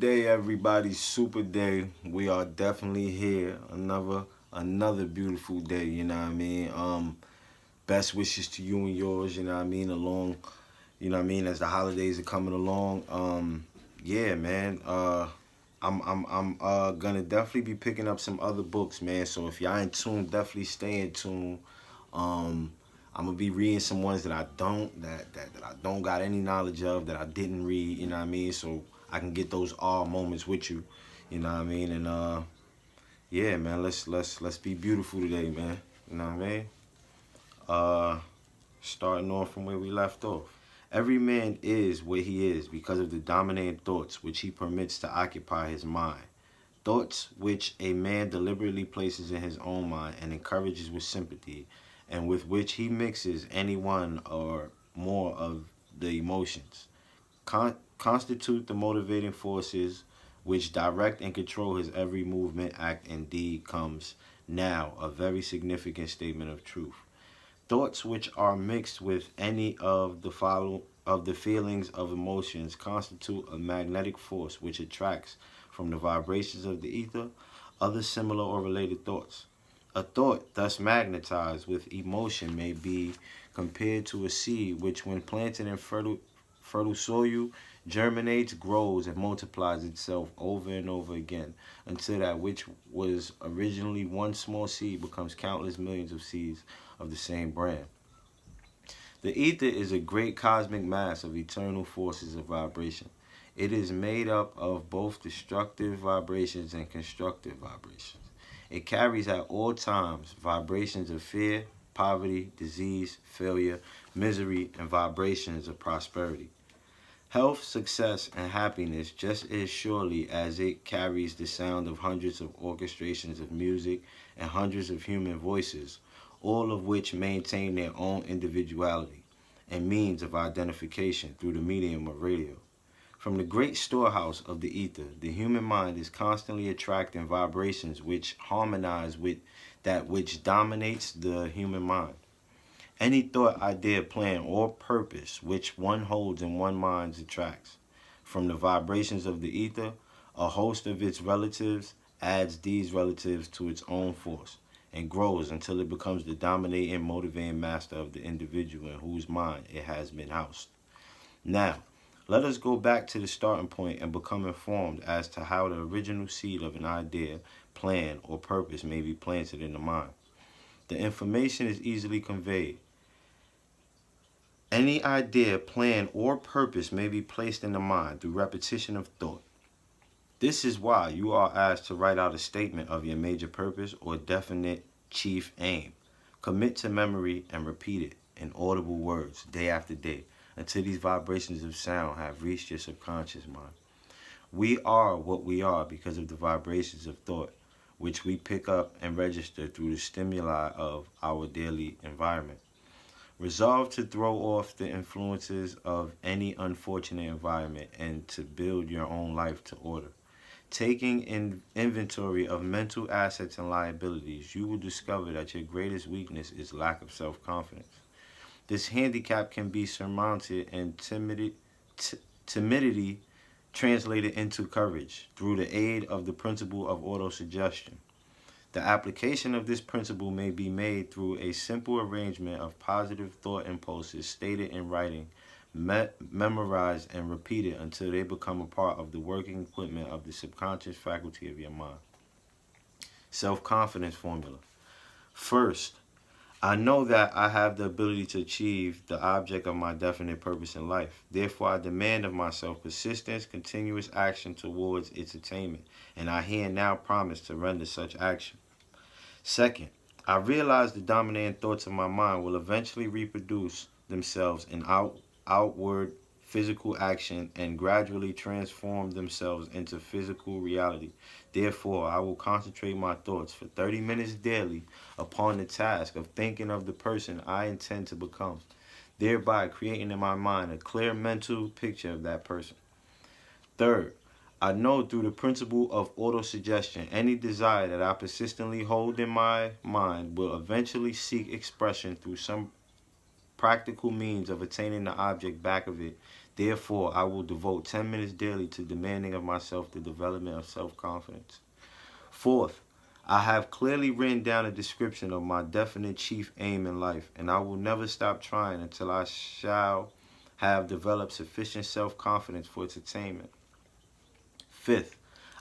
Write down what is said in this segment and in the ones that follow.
day, everybody. Super day. We are definitely here. Another beautiful day, you know what I mean? Best wishes to you and yours, you know what I mean, along, you know what I mean, as the holidays are coming along. Yeah, man. I'm gonna definitely be picking up some other books, man. So if y'all in tune, definitely stay in tune. Um, I'm gonna be reading some ones that that I don't got any knowledge of, that I didn't read, you know what I mean? So I can get those awe moments with you, you know what I mean? And yeah, man, let's be beautiful today, man. You know what I mean? Uh Starting off from where we left off. Every man is what he is because of the dominating thoughts which he permits to occupy his mind. Thoughts which a man deliberately places in his own mind and encourages with sympathy, and with which he mixes any one or more of the emotions, constitute the motivating forces which direct and control his every movement, act, and deed comes now a very significant statement of truth. Thoughts which are mixed with any of the feelings of emotions constitute a magnetic force which attracts from the vibrations of the ether other similar or related thoughts. A thought thus magnetized with emotion may be compared to a seed which, when planted in fertile soil, germinates, grows, and multiplies itself over and over again until that which was originally one small seed becomes countless millions of seeds of the same brand. The ether is a great cosmic mass of eternal forces of vibration. It is made up of both destructive vibrations and constructive vibrations. It carries at all times vibrations of fear, poverty, disease, failure, misery, and vibrations of prosperity. Health, success, and happiness just as surely as it carries the sound of hundreds of orchestrations of music and hundreds of human voices, all of which maintain their own individuality and means of identification through the medium of radio. From the great storehouse of the ether, the human mind is constantly attracting vibrations which harmonize with that which dominates the human mind. Any thought, idea, plan, or purpose which one holds in one mind attracts. From the vibrations of the ether, a host of its relatives adds these relatives to its own force and grows until it becomes the dominating, motivating master of the individual in whose mind it has been housed. Now, let us go back to the starting point and become informed as to how the original seed of an idea, plan, or purpose may be planted in the mind. The information is easily conveyed. Any idea, plan, or purpose may be placed in the mind through repetition of thought. This is why you are asked to write out a statement of your major purpose or definite chief aim. Commit to memory and repeat it in audible words day after day until these vibrations of sound have reached your subconscious mind. We are what we are because of the vibrations of thought, which we pick up and register through the stimuli of our daily environment. Resolve to throw off the influences of any unfortunate environment and to build your own life to order. Taking inventory of mental assets and liabilities, you will discover that your greatest weakness is lack of self-confidence. This handicap can be surmounted and timidity translated into courage through the aid of the principle of autosuggestion. The application of this principle may be made through a simple arrangement of positive thought impulses stated in writing, memorized, and repeated until they become a part of the working equipment of the subconscious faculty of your mind. Self-confidence formula. First, I know that I have the ability to achieve the object of my definite purpose in life. Therefore, I demand of myself persistence, continuous action towards its attainment, and I here and now promise to render such action. Second, I realize the dominating thoughts of my mind will eventually reproduce themselves in outward physical action and gradually transform themselves into physical reality. Therefore, I will concentrate my thoughts for 30 minutes daily upon the task of thinking of the person I intend to become, thereby creating in my mind a clear mental picture of that person. Third, I know through the principle of autosuggestion any desire that I persistently hold in my mind will eventually seek expression through some practical means of attaining the object back of it. Therefore, I will devote 10 minutes daily to demanding of myself the development of self-confidence. Fourth, I have clearly written down a description of my definite chief aim in life, and I will never stop trying until I shall have developed sufficient self-confidence for its attainment. Fifth,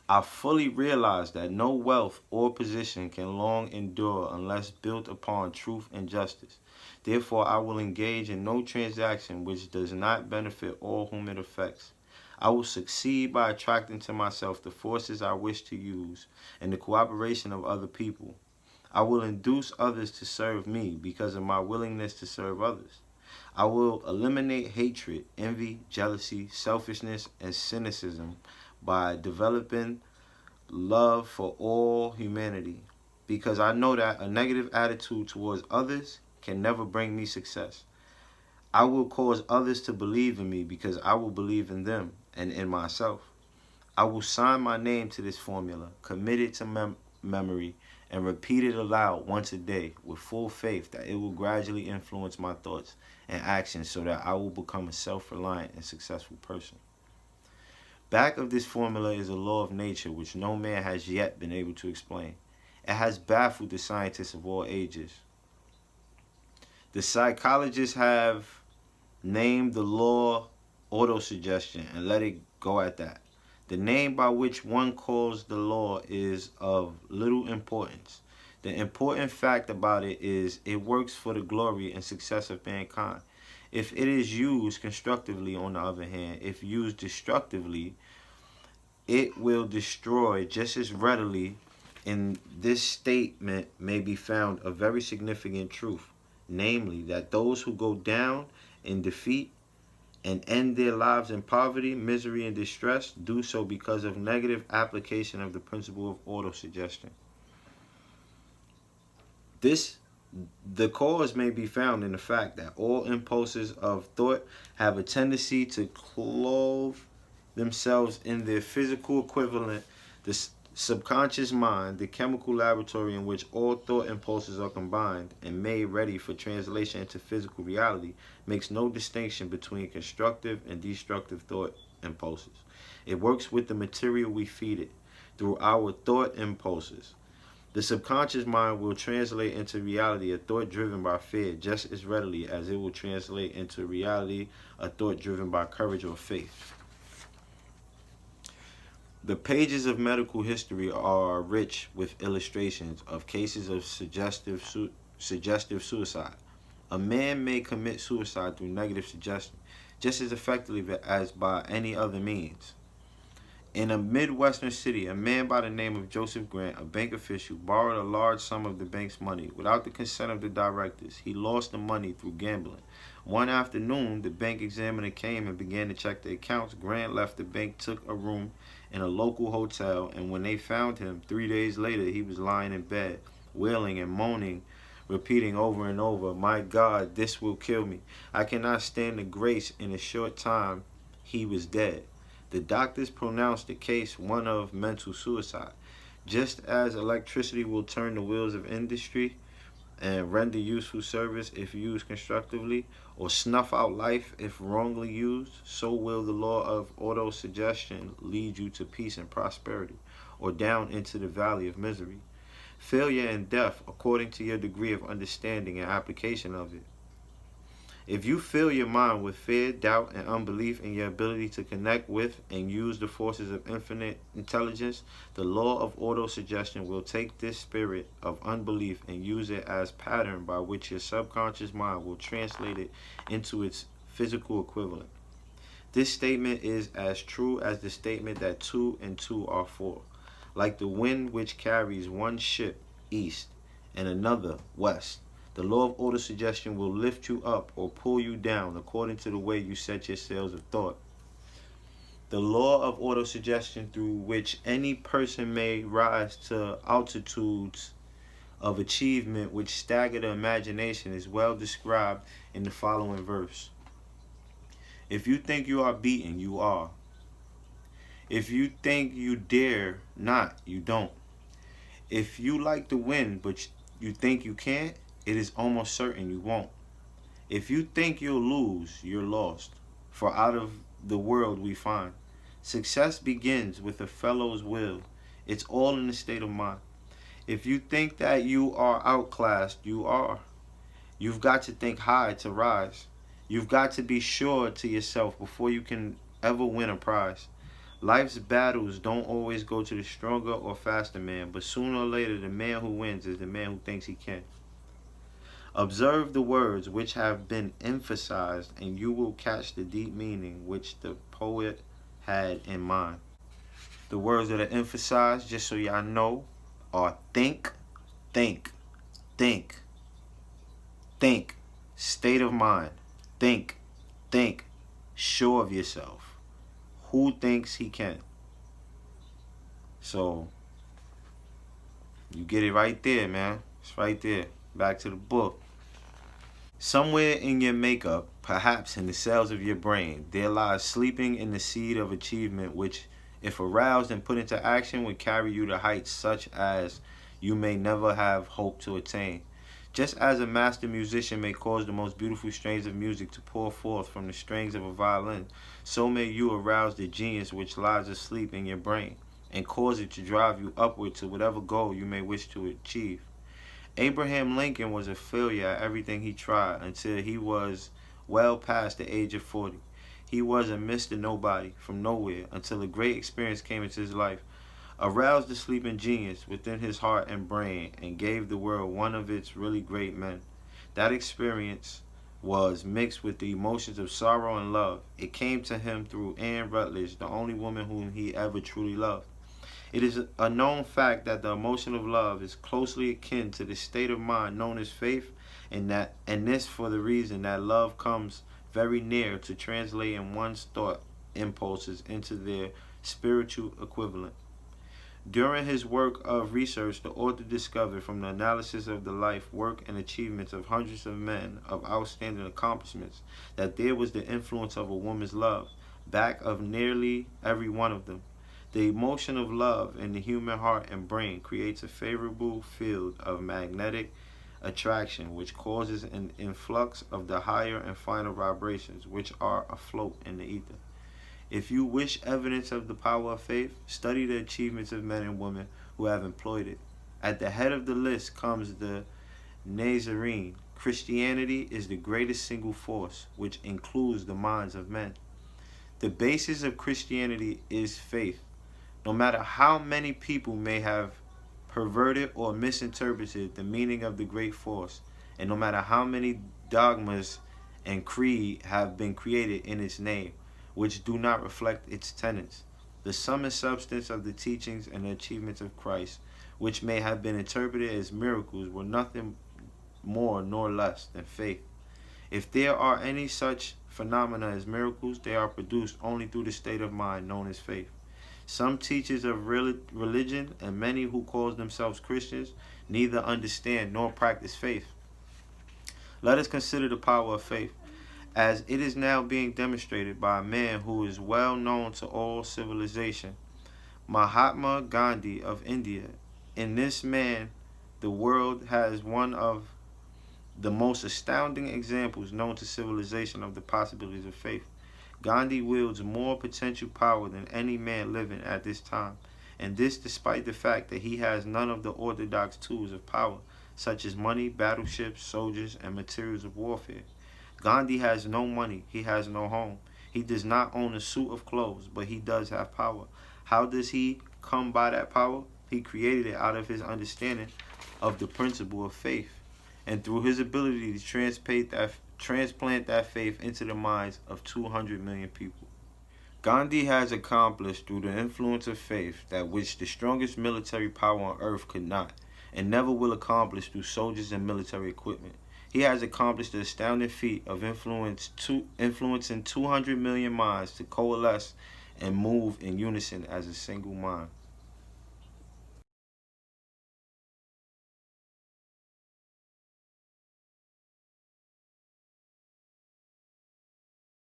I fully realize that no wealth or position can long endure unless built upon truth and justice. Therefore, I will engage in no transaction which does not benefit all whom it affects. I will succeed by attracting to myself the forces I wish to use and the cooperation of other people. I will induce others to serve me because of my willingness to serve others. I will eliminate hatred, envy, jealousy, selfishness, and cynicism by developing love for all humanity, because I know that a negative attitude towards others can never bring me success. I will cause others to believe in me because I will believe in them and in myself. I will sign my name to this formula, commit it to memory, and repeat it aloud once a day with full faith that it will gradually influence my thoughts and actions so that I will become a self-reliant and successful person. Back of this formula is a law of nature which no man has yet been able to explain. It has baffled the scientists of all ages. The psychologists have named the law autosuggestion and let it go at that. The name by which one calls the law is of little importance. The important fact about it is it works for the glory and success of mankind. If it is used constructively, on the other hand, if used destructively, it will destroy just as readily. In this statement may be found a very significant truth, namely that those who go down in defeat and end their lives in poverty, misery, and distress do so because of negative application of the principle of autosuggestion. The cause may be found in the fact that all impulses of thought have a tendency to clothe themselves in their physical equivalent. The subconscious mind, the chemical laboratory in which all thought impulses are combined and made ready for translation into physical reality, makes no distinction between constructive and destructive thought impulses. It works with the material we feed it through our thought impulses. The subconscious mind will translate into reality a thought driven by fear just as readily as it will translate into reality a thought driven by courage or faith. The pages of medical history are rich with illustrations of cases of suggestive suicide. A man may commit suicide through negative suggestion just as effectively as by any other means. In a Midwestern city, a man by the name of Joseph Grant, a bank official, borrowed a large sum of the bank's money without the consent of the directors. He lost the money through gambling. One afternoon, the bank examiner came and began to check the accounts. Grant left the bank, took a room in a local hotel, and when they found him 3 days later, he was lying in bed, wailing and moaning, repeating over and over, "My God, this will kill me. I cannot stand the grace." In a short time, he was dead. The doctors pronounced the case one of mental suicide. Just as electricity will turn the wheels of industry and render useful service if used constructively, or snuff out life if wrongly used, so will the law of autosuggestion lead you to peace and prosperity, or down into the valley of misery, failure and death, according to your degree of understanding and application of it. If you fill your mind with fear, doubt, and unbelief in your ability to connect with and use the forces of infinite intelligence, the law of autosuggestion will take this spirit of unbelief and use it as pattern by which your subconscious mind will translate it into its physical equivalent. This statement is as true as the statement that 2 and 2 are 4. Like the wind which carries one ship east and another west, the law of autosuggestion will lift you up or pull you down according to the way you set your sails of thought. The law of autosuggestion through which any person may rise to altitudes of achievement which stagger the imagination is well described in the following verse. If you think you are beaten, you are. If you think you dare not, you don't. If you like to win but you think you can't, it is almost certain you won't. If you think you'll lose, you're lost. For out of the world we find. Success begins with a fellow's will. It's all in the state of mind. If you think that you are outclassed, you are. You've got to think high to rise. You've got to be sure to yourself before you can ever win a prize. Life's battles don't always go to the stronger or faster man, but sooner or later the man who wins is the man who thinks he can. Observe the words which have been emphasized, and you will catch the deep meaning which the poet had in mind. The words that are emphasized, just so y'all know, are think, think, think, think, state of mind, think, think, sure of yourself. Who thinks he can? So, you get it right there, man. It's right there. Back to the book. Somewhere in your makeup, perhaps in the cells of your brain, there lies sleeping in the seed of achievement which, if aroused and put into action, would carry you to heights such as you may never have hoped to attain. Just as a master musician may cause the most beautiful strains of music to pour forth from the strings of a violin, so may you arouse the genius which lies asleep in your brain, and cause it to drive you upward to whatever goal you may wish to achieve. Abraham Lincoln was a failure at everything he tried until he was well past the age of 40. He was a Mr. Nobody from nowhere until a great experience came into his life, aroused the sleeping genius within his heart and brain, and gave the world one of its really great men. That experience was mixed with the emotions of sorrow and love. It came to him through Anne Rutledge, the only woman whom he ever truly loved. It is a known fact that the emotion of love is closely akin to the state of mind known as faith, and this for the reason that love comes very near to translating one's thought impulses into their spiritual equivalent. During his work of research, the author discovered from the analysis of the life, work, and achievements of hundreds of men of outstanding accomplishments that there was the influence of a woman's love back of nearly every one of them. The emotion of love in the human heart and brain creates a favorable field of magnetic attraction which causes an influx of the higher and finer vibrations which are afloat in the ether. If you wish evidence of the power of faith, study the achievements of men and women who have employed it. At the head of the list comes the Nazarene. Christianity is the greatest single force which includes the minds of men. The basis of Christianity is faith. No matter how many people may have perverted or misinterpreted the meaning of the great force, and no matter how many dogmas and creed have been created in its name, which do not reflect its tenets, the sum and substance of the teachings and the achievements of Christ, which may have been interpreted as miracles, were nothing more nor less than faith. If there are any such phenomena as miracles, they are produced only through the state of mind known as faith. Some teachers of religion and many who call themselves Christians neither understand nor practice faith. Let us consider the power of faith, as it is now being demonstrated by a man who is well known to all civilization, Mahatma Gandhi of India. In this man, the world has one of the most astounding examples known to civilization of the possibilities of faith. Gandhi wields more potential power than any man living at this time, and this despite the fact that he has none of the orthodox tools of power, such as money, battleships, soldiers, and materials of warfare. Gandhi has no money, he has no home. He does not own a suit of clothes, but he does have power. How does he come by that power? He created it out of his understanding of the principle of faith, and through his ability to transplant that faith into the minds of 200 million people. Gandhi has accomplished through the influence of faith that which the strongest military power on earth could not, and never will accomplish through soldiers and military equipment. He has accomplished the astounding feat of influencing 200 million minds to coalesce and move in unison as a single mind.